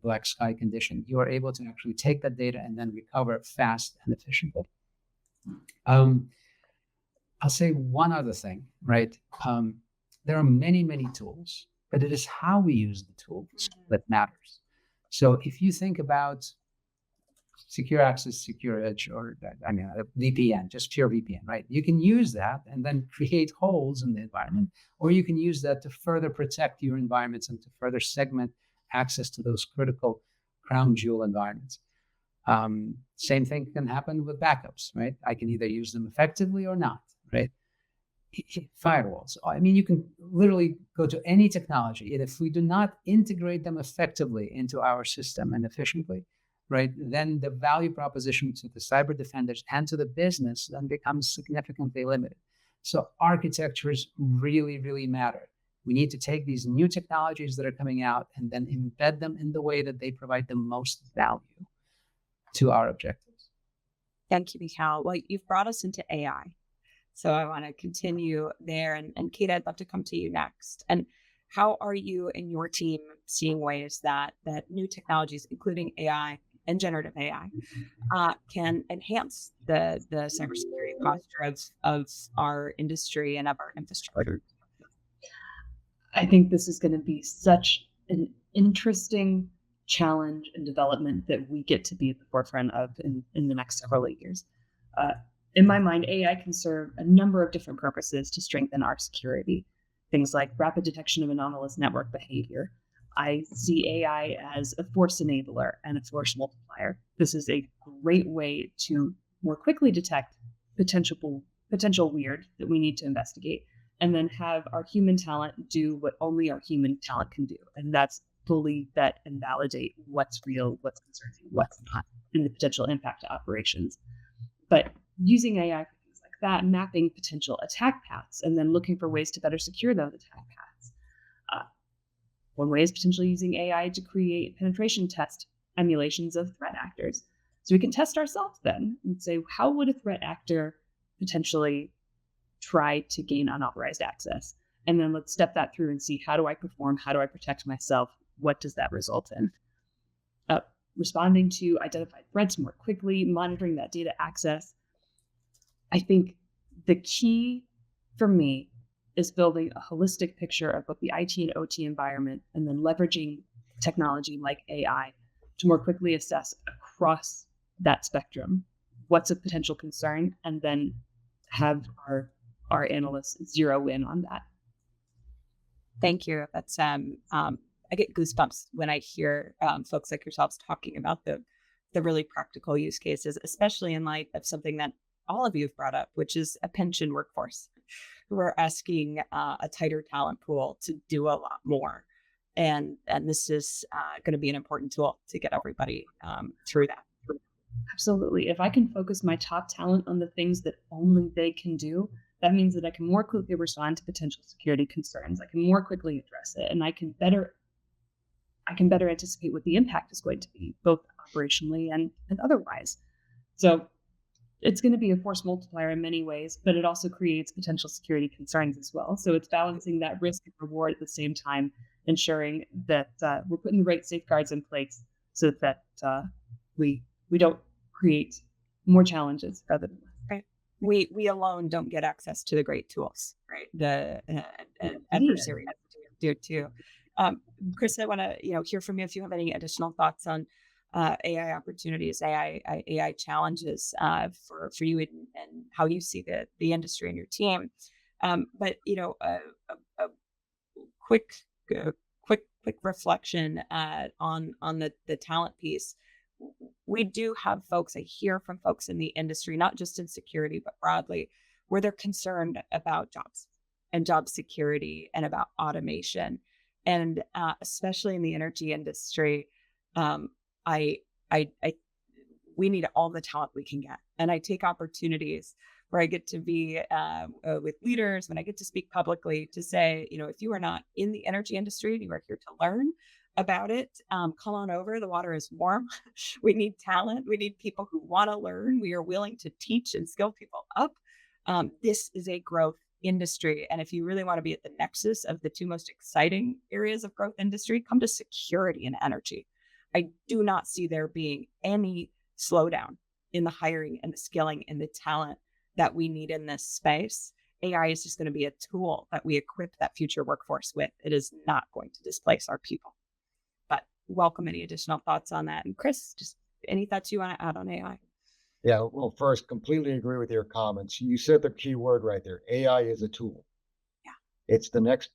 black sky condition, you are able to actually take that data and then recover fast and efficiently. I'll say one other thing, right? There are many, many tools, but it is how we use the tools that matters. So if you think about secure access, secure edge, or VPN, just pure VPN, right? You can use that and then create holes in the environment, or you can use that to further protect your environments and to further segment access to those critical crown jewel environments. Same thing can happen with backups, right? I can either use them effectively or not, right? Firewalls. I mean, you can literally go to any technology, and if we do not integrate them effectively into our system and efficiently, right, then the value proposition to the cyber defenders and to the business then becomes significantly limited. So architectures really, really matter. We need to take these new technologies that are coming out and then embed them in the way that they provide the most value to our objectives. Thank you, Mikhail. Well, you've brought us into AI. So I want to continue there. And Kate, I'd love to come to you next. And how are you and your team seeing ways that new technologies, including AI and generative AI, can enhance the cybersecurity posture of our industry and of our infrastructure? I think this is going to be such an interesting challenge and development that we get to be at the forefront of in the next several years. In my mind, AI can serve a number of different purposes to strengthen our security. Things like rapid detection of anomalous network behavior. I see AI as a force enabler and a force multiplier. This is a great way to more quickly detect potential weird that we need to investigate, and then have our human talent do what only our human talent can do. And that's fully vet and validate what's real, what's concerning, what's not, and the potential impact to operations. But using AI for things like that, mapping potential attack paths, and then looking for ways to better secure those attack paths. One way is potentially using AI to create penetration test emulations of threat actors. So we can test ourselves then and say, how would a threat actor potentially try to gain unauthorized access? And then let's step that through and see, how do I perform? How do I protect myself? What does that result in? Responding to identified threats more quickly, monitoring that data access. I think the key for me is building a holistic picture of both the IT and OT environment, and then leveraging technology like AI to more quickly assess across that spectrum what's a potential concern, and then have our analysts zero in on that. Thank you. That's I get goosebumps when I hear folks like yourselves talking about the really practical use cases, especially in light of something that all of you have brought up, which is a pension workforce. We're asking a tighter talent pool to do a lot more, and this is going to be an important tool to get everybody through that. Absolutely. If I can focus my top talent on the things that only they can do, that means that I can more quickly respond to potential security concerns. I can more quickly address it, and I can better anticipate what the impact is going to be, both operationally and otherwise. So it's going to be a force multiplier in many ways, but it also creates potential security concerns as well. So it's balancing that risk and reward at the same time, ensuring that we're putting the right safeguards in place so that we don't create more challenges rather than less. Right. We alone don't get access to the great tools, right? The adversaries do too. Chris, I want to hear from you if you have any additional thoughts on AI opportunities, AI challenges for you, and how you see the industry and your team. But a quick reflection on the talent piece. We do have folks, I hear from folks in the industry, not just in security, but broadly, where they're concerned about jobs and job security and about automation. And especially in the energy industry, we need all the talent we can get. And I take opportunities where I get to be with leaders, when I get to speak publicly, to say, if you are not in the energy industry and you are here to learn about it, come on over. The water is warm. We need talent. We need people who want to learn. We are willing to teach and skill people up. This is a growth industry. And if you really want to be at the nexus of the two most exciting areas of growth industry, come to security and energy. I do not see there being any slowdown in the hiring and the skilling and the talent that we need in this space. AI is just going to be a tool that we equip that future workforce with. It is not going to displace our people. But welcome any additional thoughts on that. And Chris, just any thoughts you want to add on AI? Yeah, well, first, completely agree with your comments. You said the key word right there. AI is a tool. Yeah. It's the next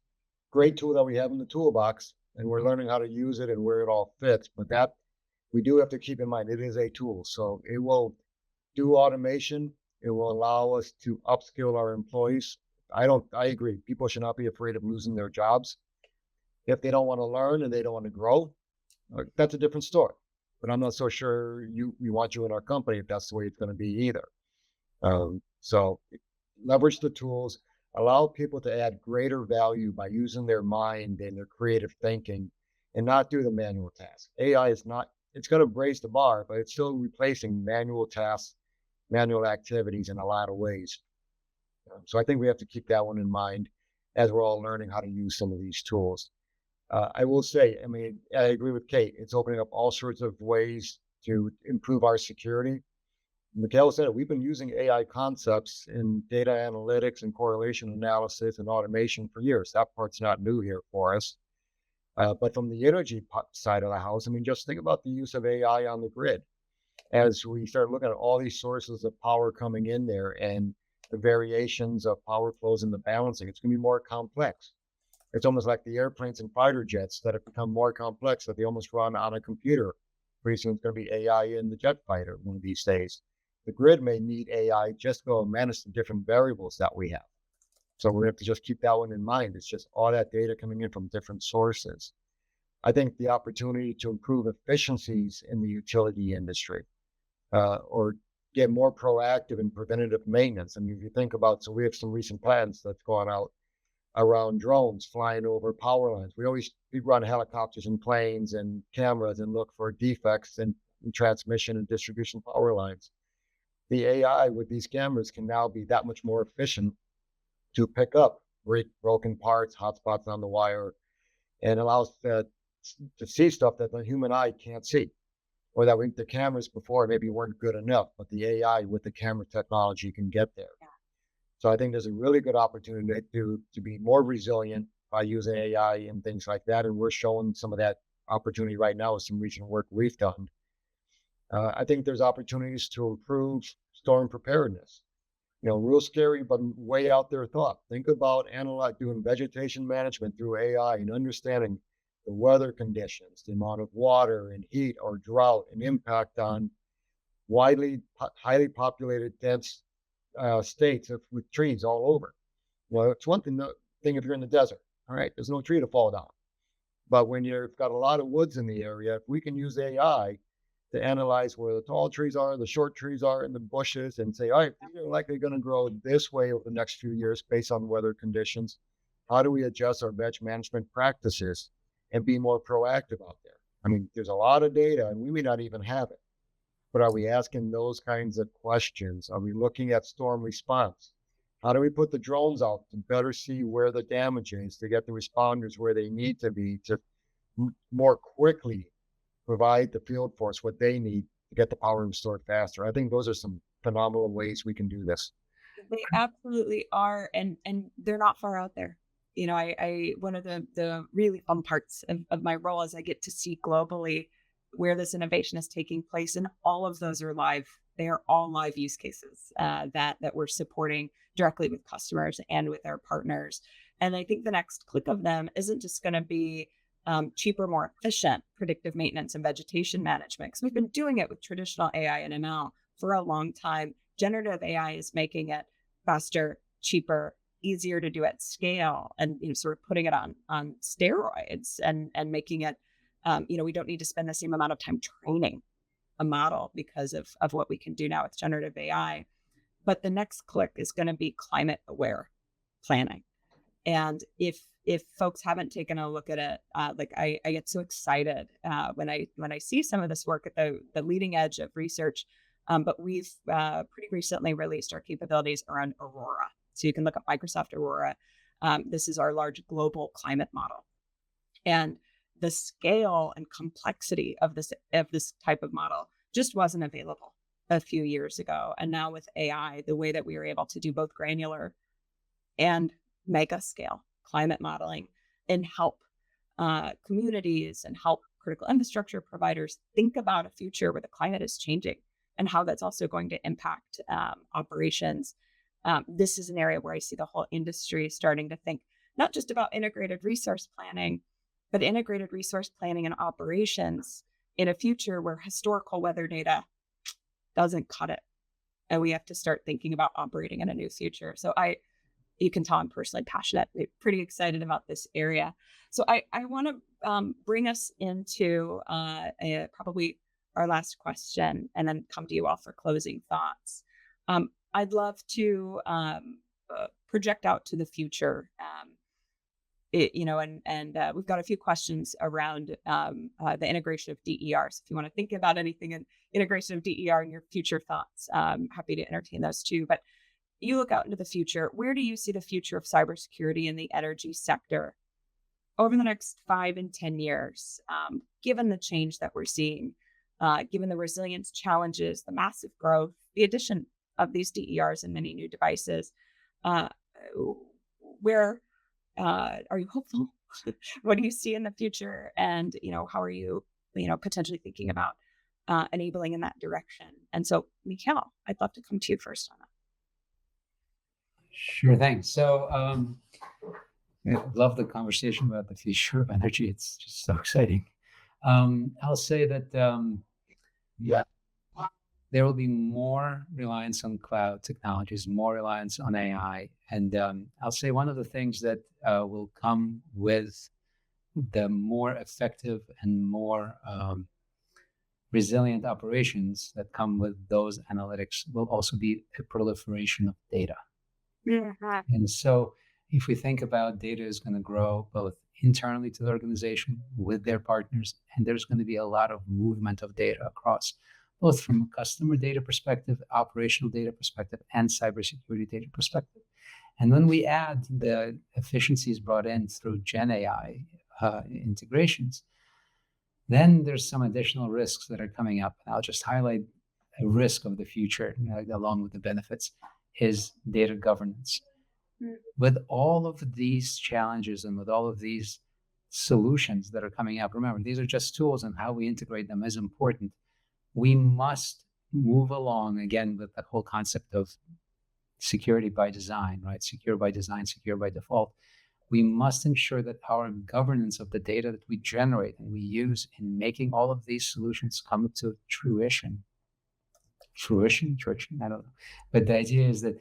great tool that we have in the toolbox, and we're learning how to use it and where it all fits. But that we do have to keep in mind, it is a tool. So it will do automation. It will allow us to upskill our employees. I agree. People should not be afraid of losing their jobs. If they don't want to learn and they don't want to grow, that's a different story. But I'm not so sure we want you in our company if that's the way it's going to be either. So leverage the tools, allow people to add greater value by using their mind and their creative thinking and not do the manual tasks. AI is not, it's going to raise the bar, but it's still replacing manual tasks, manual activities in a lot of ways. So I think we have to keep that one in mind as we're all learning how to use some of these tools. I will say, I mean, I agree with Kate. It's opening up all sorts of ways to improve our security. Mikhail said it, we've been using AI concepts in data analytics and correlation analysis and automation for years. That part's not new here for us. But from the energy side of the house, I mean, just think about the use of AI on the grid. As we start looking at all these sources of power coming in there and the variations of power flows and the balancing, it's going to be more complex. It's almost like the airplanes and fighter jets that have become more complex that they almost run on a computer. Pretty soon it's going to be AI in the jet fighter one of these days. The grid may need AI just to go and manage the different variables that we have. So we have to just keep that one in mind. It's just all that data coming in from different sources. I think the opportunity to improve efficiencies in the utility industry or get more proactive in preventative maintenance. I mean, if you think about, so we have some recent plans that's gone out around drones flying over power lines. We run helicopters and planes and cameras and look for defects in transmission and distribution power lines. The AI with these cameras can now be that much more efficient to pick up broken parts, hotspots on the wire, and allows to see stuff that the human eye can't see, or that the cameras before maybe weren't good enough, but the AI with the camera technology can get there. So I think there's a really good opportunity to be more resilient by using AI and things like that. And we're showing some of that opportunity right now with some recent work we've done. I think there's opportunities to improve storm preparedness. You know, real scary, but way out there thought. Think about doing vegetation management through AI and understanding the weather conditions, the amount of water and heat or drought and impact on highly populated, dense states with trees all over. Well, it's one thing if you're in the desert, all right, there's no tree to fall down. But when you've got a lot of woods in the area, if we can use AI to analyze where the tall trees are, the short trees are, and the bushes, and say, all right, these are likely going to grow this way over the next few years based on weather conditions. How do we adjust our veg management practices and be more proactive out there? I mean, there's a lot of data, and we may not even have it. But are we asking those kinds of questions? Are we looking at storm response? How do we put the drones out to better see where the damage is, to get the responders where they need to be, to more quickly provide the field force what they need to get the power restored faster? I think those are some phenomenal ways we can do this. They absolutely are, and they're not far out there. You know, I one of the really fun parts of my role is I get to see globally where this innovation is taking place, and all of those are live. They are all live use cases that we're supporting directly with customers and with our partners. And I think the next click of them isn't just going to be cheaper, more efficient predictive maintenance and vegetation management, because we've been doing it with traditional AI and ML for a long time. Generative AI is making it faster, cheaper, easier to do at scale, and sort of putting it on steroids and making it we don't need to spend the same amount of time training a model because of what we can do now with generative AI. But the next click is going to be climate aware planning. And if folks haven't taken a look at it, I get so excited when I see some of this work at the leading edge of research. But we've pretty recently released our capabilities around Aurora. So you can look up Microsoft Aurora. This is our large global climate model. And the scale and complexity of this type of model just wasn't available a few years ago. And now with AI, the way that we are able to do both granular and mega scale climate modeling and help communities and help critical infrastructure providers think about a future where the climate is changing and how that's also going to impact operations. This is an area where I see the whole industry starting to think not just about integrated resource planning, but integrated resource planning and operations in a future where historical weather data doesn't cut it. And we have to start thinking about operating in a new future. So you can tell I'm personally passionate, pretty excited about this area. So I want to bring us into probably our last question and then come to you all for closing thoughts. I'd love to project out to the future, we've got a few questions around the integration of DER. So if you want to think about anything in integration of DER in your future thoughts, happy to entertain those too. But you look out into the future, where do you see the future of cybersecurity in the energy sector over the next 5 and 10 years, given the change that we're seeing, given the resilience challenges, the massive growth, the addition of these DERs and many new devices? Where are you hopeful? What do you see in the future? And, how are you, potentially thinking about enabling in that direction? And so, Mikhail, I'd love to come to you first on that. Sure thing. So I love the conversation about the future of energy. It's just so exciting. I'll say that there will be more reliance on cloud technologies, more reliance on AI. And I'll say one of the things that will come with the more effective and more resilient operations that come with those analytics will also be a proliferation of data. Yeah. And so if we think about data is going to grow both internally to the organization with their partners, and there's going to be a lot of movement of data across, both from a customer data perspective, operational data perspective, and cybersecurity data perspective. And when we add the efficiencies brought in through Gen AI integrations, then there's some additional risks that are coming up. And I'll just highlight a risk of the future, along with the benefits, is data governance. With all of these challenges and with all of these solutions that are coming up, remember, these are just tools, and how we integrate them is important. We must move along again with the whole concept of security by design, right? Secure by design, secure by default. We must ensure that our governance of the data that we generate and we use in making all of these solutions come to fruition, I don't know. But the idea is that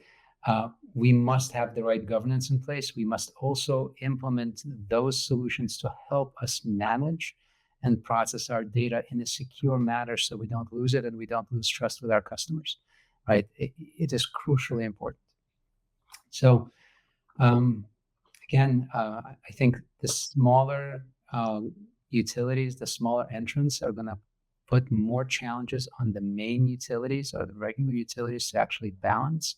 we must have the right governance in place. We must also implement those solutions to help us manage and process our data in a secure manner so we don't lose it and we don't lose trust with our customers, right? It is crucially important. So again, I think the smaller utilities, the smaller entrants are going to put more challenges on the main utilities or the regular utilities to actually balance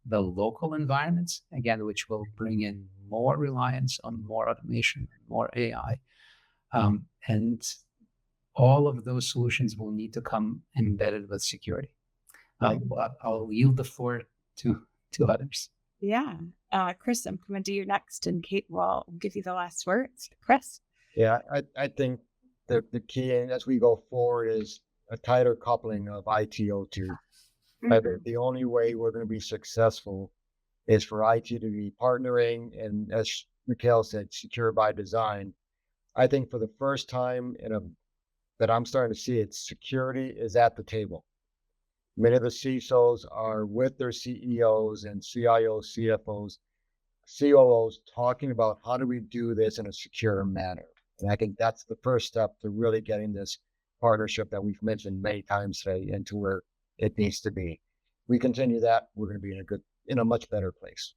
the local environments, again, which will bring in more reliance on more automation, more AI. And all of those solutions will need to come embedded with security. I'll yield the floor to others. Yeah. Chris, I'm coming to you next, and Kate will give you the last words. Chris? Yeah, I think the key as we go forward is a tighter coupling of IT/OT. The only way we're going to be successful is for IT to be partnering, and as Mikhail said, secure by design. I think for the first time that I'm starting to see it, security is at the table. Many of the CISOs are with their CEOs and CIOs, CFOs, COOs talking about how do we do this in a secure manner. And I think that's the first step to really getting this partnership that we've mentioned many times today into where it needs to be. We continue that, we're going to be in a much better place.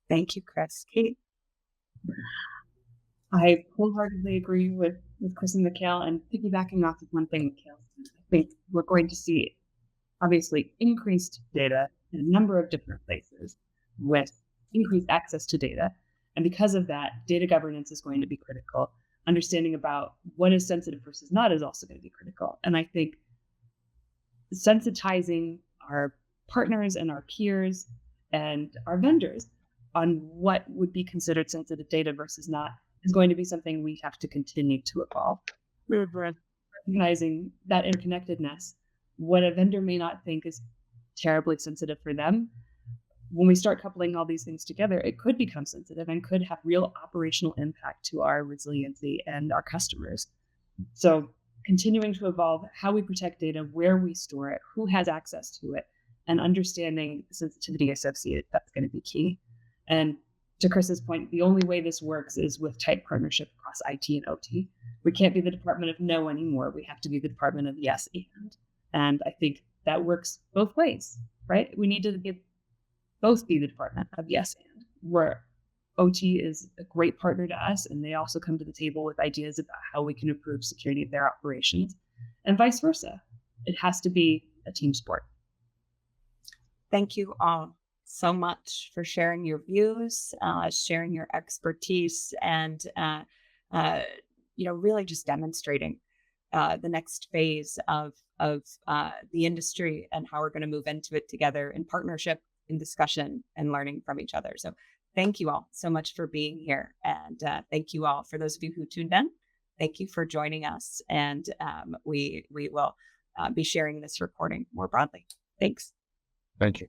Thank you, Chris. Kate? I wholeheartedly agree with Chris and Mikhail, and piggybacking off of one thing Mikhail said, I think we're going to see obviously increased data in a number of different places with increased access to data. And because of that, data governance is going to be critical. Understanding about what is sensitive versus not is also going to be critical. And I think sensitizing our partners and our peers and our vendors on what would be considered sensitive data versus not is going to be something we have to continue to evolve. Recognizing that interconnectedness, what a vendor may not think is terribly sensitive for them, when we start coupling all these things together, it could become sensitive and could have real operational impact to our resiliency and our customers. So continuing to evolve how we protect data, where we store it, who has access to it, and understanding the sensitivity associated, that's going to be key. And to Chris's point, the only way this works is with tight partnership across IT and OT. We can't be the Department of No anymore. We have to be the Department of Yes and. And I think that works both ways, right? We need to give both be the department of yes and, where OT is a great partner to us, and they also come to the table with ideas about how we can improve security of their operations, and vice versa. It has to be a team sport. Thank you all so much for sharing your views, sharing your expertise, and really just demonstrating the next phase of the industry and how we're going to move into it together in partnership, in discussion, and learning from each other. So thank you all so much for being here. And thank you all for those of you who tuned in. Thank you for joining us. And we will be sharing this recording more broadly. Thanks. Thank you.